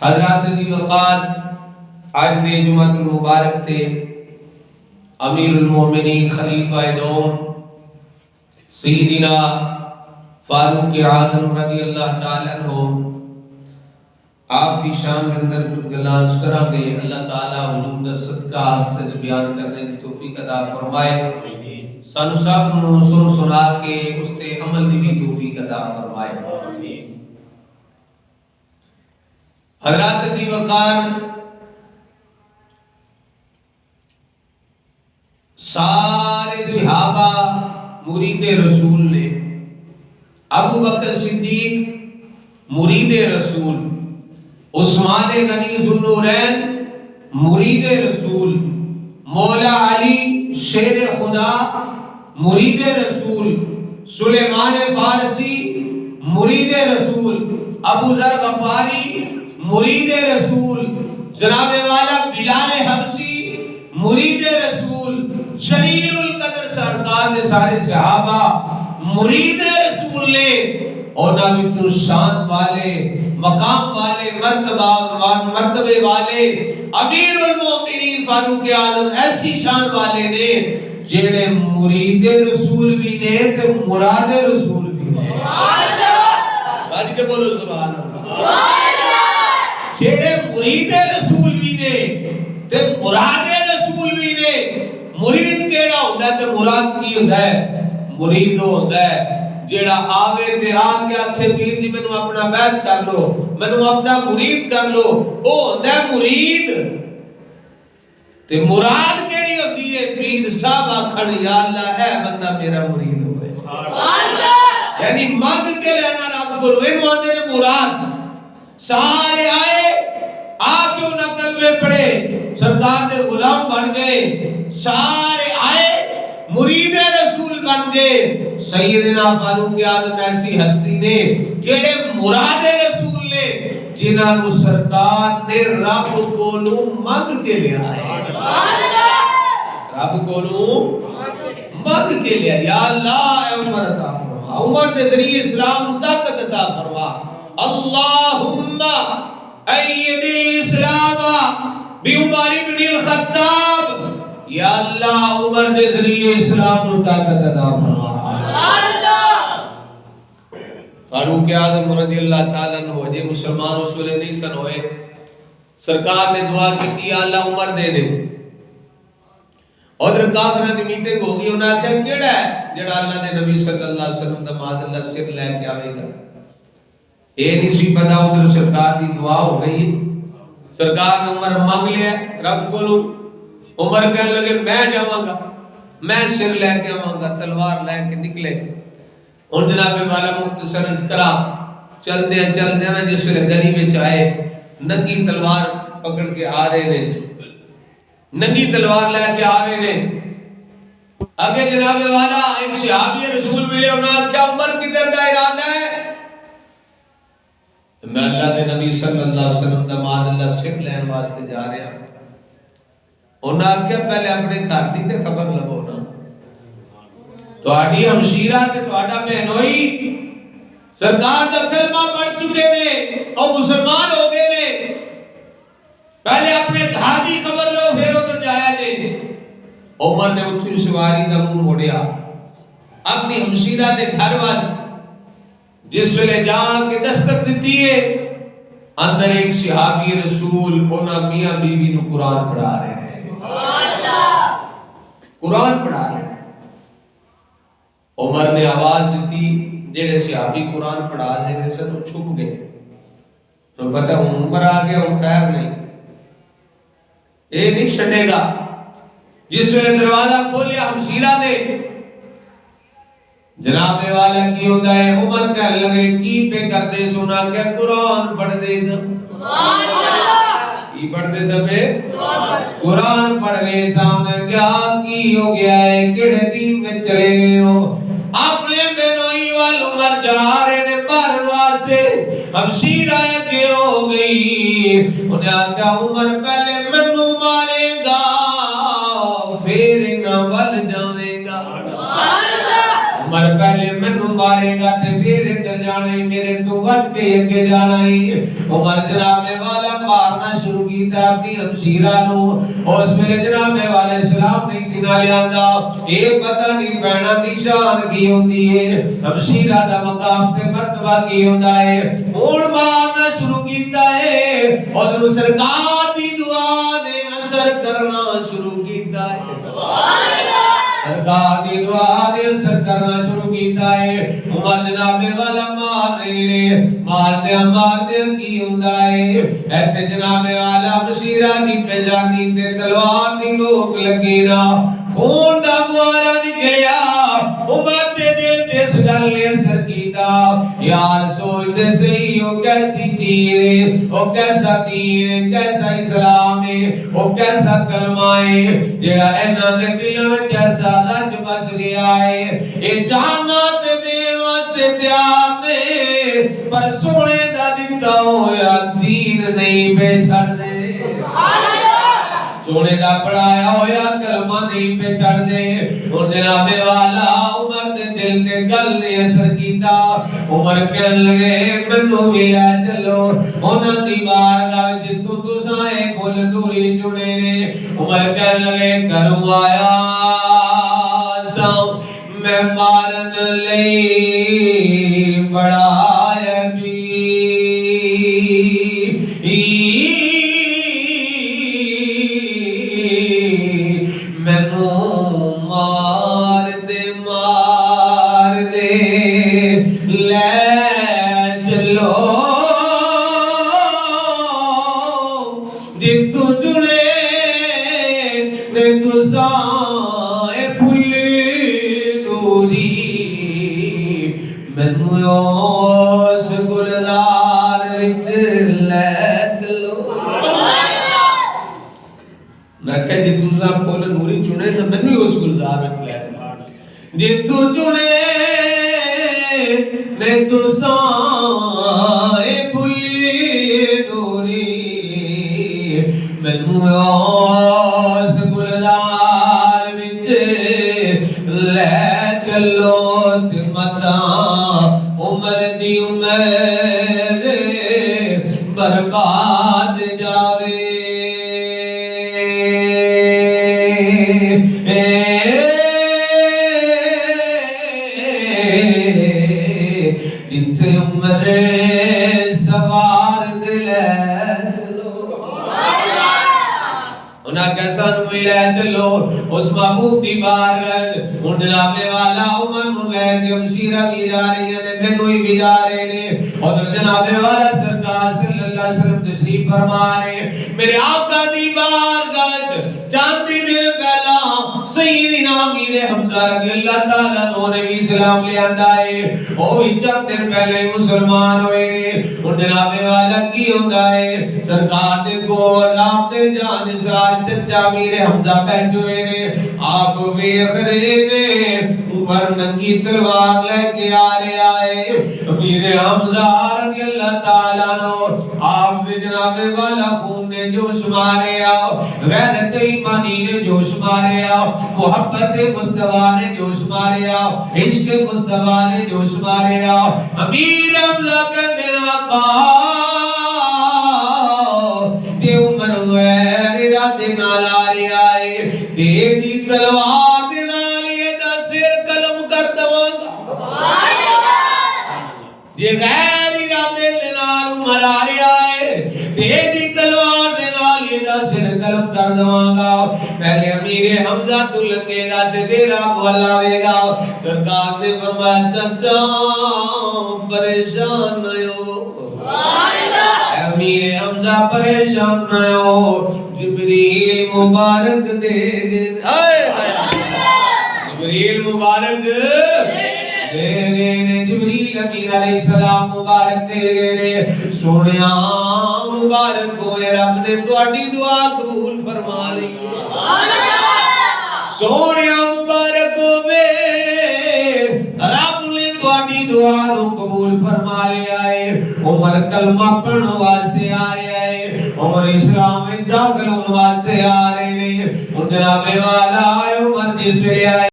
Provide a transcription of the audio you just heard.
حضرات دی وقار آج دے جمعہ المبارک تے امیر المومنین خلیفہ دوم سیدنا فاروق اعظم رضی اللہ تعالیٰ عنہ آپ کی شان کے اندر کچھ گلانس کرا گے. اللہ تعالیٰ حضور دا صدقہ حق سچ بیان کرنے کی توفیق عطا فرمائے. سانو سب نو سن سنا کے اس تے عمل دی بھی توفیق عطا فرمائے. حضرات دی وقار سارے صحابہ مرید رسول نے. ابو بکر صدیق مرید رسول، عثمان غنی ذو النورین مرید رسول، مولا علی شیر خدا مرید رسول، سلیمان فارسی مرید رسول، ابو ذر غفاری مرید رسول، جناب والا بلال حبشی مرید رسول، جلیل القدر سرکار دے سارے صحابہ مرید رسول نے. اور نہ شان والے، مقام والے، مرتبے والے امیر المومنین فاروق اعظم ایسی شان والے نے جڑے مرید رسول بھی نے تے مراد رسول بھی نے. سبحان اللہ. بج کے بولو سبحان اللہ. سبحان اللہ. جڑے مرید رسول بھی نے تے مراد رسول بھی نے. مرید کیڑا ہوندا ہے تے مراد کی ہوندا ہے؟ مرید ہوندا ہے جیڑا آوے تے آ کے آکھے پیر جی مینوں اپنا بیعت کر لو، مینوں اپنا مرید کر لو، او ہوندا ہے مرید. تے مراد کیڑی ہوندی ہے؟ پیر صاحب آکھن یا اللہ اے بندہ میرا مرید ہوئے. سبحان اللہ. یعنی منگ کے لینا رب کو اینو آندے نے مراد. سارے آئے آ کے انہاں کلمے پڑھے، سرکار دے غلام بن گئے. سارے آئے مرید رسول بن گئے. سیدنا فاروق اعظم ایسی ہستی نے جڑے مراد رسول نے جنہاں نو سرکار نے رب کولوں منگ کے لیا ہے. رب کولوں منگ کے لیا. یا اللہ اے عمر عطا فرما، عمر دے ذریعے اسلام طاقت عطا فرما. اللہم ایدِ الاسلام بعمر بن الخطاب. یا اللہ عمر دے ذریعے اسلام نو طاقت عطا فرما. فاروق اعظم رضی اللہ تعالیٰ عنہ جے مسلمان اس ویلے نہیں سن ہوئے، سرکار نے دعا کی یا اللہ عمر دے دے. اور کافراں دی میٹنگ ہو گئی، انہاں کہا کیڑا ہے جڑا اللہ دے نبی صلی اللہ علیہ وسلم دا ماذ اللہ سر لے کے آوے گا. اے نہیں سی پتا ادھر سرکار دی دعا ہو گئی. سرکار نے عمر مانگ لیا رب کولوں. عمر کہنے لگے میں جاواں گا، میں سر لے کے آواں گا. تلوار لے کے نکلے. اور جناب والا مختصر ذکرہ چل دیا نا جس ویلے گلی وچ آئے، ننگی تلوار پکڑ کے آ رہے نے، ننگی تلوار لے کے آ رہے نے. آگے جناب والا ایک صحابی رسول ملے، انہاں کیا عمر کدھر دا ارادہ ہے؟ میں اللہ دے نبی صلی اللہ علیہ وسلم دا ماذ اللہ سر لین واسطے جا رہا. انہاں کیا پہلے اپنے گھر دی تے خبر لو نا، تہاڈی ہمشیرہ تے تہاڈا بہنوئی سرکار دا کلمہ پڑھ چکے نے اور مسلمان ہو گئے نے. پہلے اپنے گھر دی خبر لو پھر ادھر جایا جے. عمر نے اٹھی سواری دا منہ موڑیا اپنی ہمشیرہ دے گھر وال. جس ویلے جا کے دستک دیتی ہے، اندر ایک صحابی رسول انہاں میاں بیوی نو قرآن پڑھا رہے ہیں. قرآن پڑھا رہے ہیں. عمر نے آواز دیتی، جڑے صحابی قرآن پڑھا رہے سن وہ چھپ گئے. تو پتہ ہوں عمر آ گیا، ہوں خیر نہیں، اے نہیں چھڑے گا. جس ویلے دروازہ کھولیا ہمشیرہ نے، جناب والا کی ہوتا ہے. عمر کہنے لگے کی پہ کر دے سونا؟ کیا قرآن پڑھ دے سن. کی پڑھ دے سبے؟ قرآن پڑھ رہے سامنے. کیا کی ہو گیا ہے؟ کڑے دین میں چلے گئے ہو؟ اپنے بینوئی وال عمر جا رہے نے مارن واسطے. ہمشیرہ کے ہو گئی. انہیں آکھا عمر پہلے منو مارے گا پھر نہ ول جاوے گا. عمر پہلے منو مارے گا تے پھر ادھر جانا ہی میرے تو بچ کے اگے جانا ہی. عمر جناب والا مارنا شروع کیتا اپنی ہمشیرہ نو. اس ویلے جناب والے سلام نہیں سی نال آندا. اے پتہ نہیں پینا دی شان کی ہوندی ہے, ہمشیرہ دا مقام تے مرتبہ کی ہوندا ہے. ہن مارنا شروع کیتا ہے اور سرکار دی دعا نے اثر کرنا شروع کیتا ہے. سرکار دی دعا نے اثر کرنا شروع کیتا ہے. عمر جناب والا مار دے کی ہوندا ہے. ایتھے جناب والا مشیرہ دی پہچانی تے تلوار دی نوک لگی نا, خون دا فوارا نکلیا. عمر دے دل جس گل نے اثر کیتا, یار سوچ دے صحیح او کیسی چیز ہے, او کیسا دین ہے, کیسا اسلام ہے, او کیسا کلمہ ہے جڑا انہاں دے دلاں وچ ایسا رج بس گیا ہے. اے جاننا تے دین واسطے تیار نے, پر سونے دا دتا ہویا دین نہیں پہ چھڑ دے. سونے دا پڑھایا ہویا کلمہ نہیں پہ چھڑ دے. اور جناب والا عمر دے دل تے گل نے اثر کیتا. عمر کہن لگے منو بھی لے چلو انہاں دی بارگاہ وچ تساں اے پھل نوری چنے نے. عمر کہن لگے کروں آیا ساں میں مارن لئی بڑا جتو چنے نے تساں اے پھلی نوری مینوں اس گلزار وچ لے چلو تے متاں عمر دی عمر برباد جاوے. چلو اس محبوب دی بارگاہ. ہن جناب والا عمر نو لے کے ہمشیرہ بھی جا رہی ہیں, مینوں بھی جا رہے نے. اور جناب والا سرکار صلی اللہ علیہ وسلم تشریف فرما رہے. میرے آقا دی بارگاہ چاندی دن پہلا سیدنا امیر حمزہ رضی اللہ تعالیٰ عنہ نے بھی سلام لے آندا ہے. او بھی چند دن پہلے مسلمان ہوئے نے. ہن جناب والا کی ہوندا ہے سرکار دے کول آپ دے جان نثار چچا امیر حمزہ بیٹھے ہوئے نے. آپ ویکھ رہے نے اوپر ننگی تلوار لے کے آ رہے آئے امیر حمزہ رضی اللہ تعالیٰ عنہ. آپ دے جناب والا خون نے جوش مارے آ, غیرت ایمانی نے جوش مارے آ, محبت مصطفیٰ نے جوش مارے آ, عشق مصطفیٰ نے جوش مارے آ. امیر حمزہ کہتے آقا تے عمر غیر ارادے نال آ رہے آئے, تے دی تلوار دے نال یہ دا سر قلم کر دواں گا. جے غیر ارادے دے نال عمر آ رہے آئے, تے دی تلوار دے نال یہ دا سر قلم کر دواں گا. پہلے امیر حمزہ تو لگے گا تے پھر آپ والا آئے گا. سرکار نے فرمایا چچا پریشان نہ ہو, امیر حمزہ پریشان نہ ہو, جبریل مبارک دے گے. جبریل مبارک دے گے, جبریل امین علیہ السلام مبارک دے گے. سونیا مبارک ہوئے رب نے تہاڈی دعا قبول فرما لی. سونیا مبارک ہوئے رب نے تہاڈی دعا نو قبول فرما لیا ہے. عمر کلمہ پڑھن واسطے آ رہے ہیں, عمر اسلام میں داخل ہونے واسطے آ رہے ہیں. جناب والا عمر جس ویلے آئے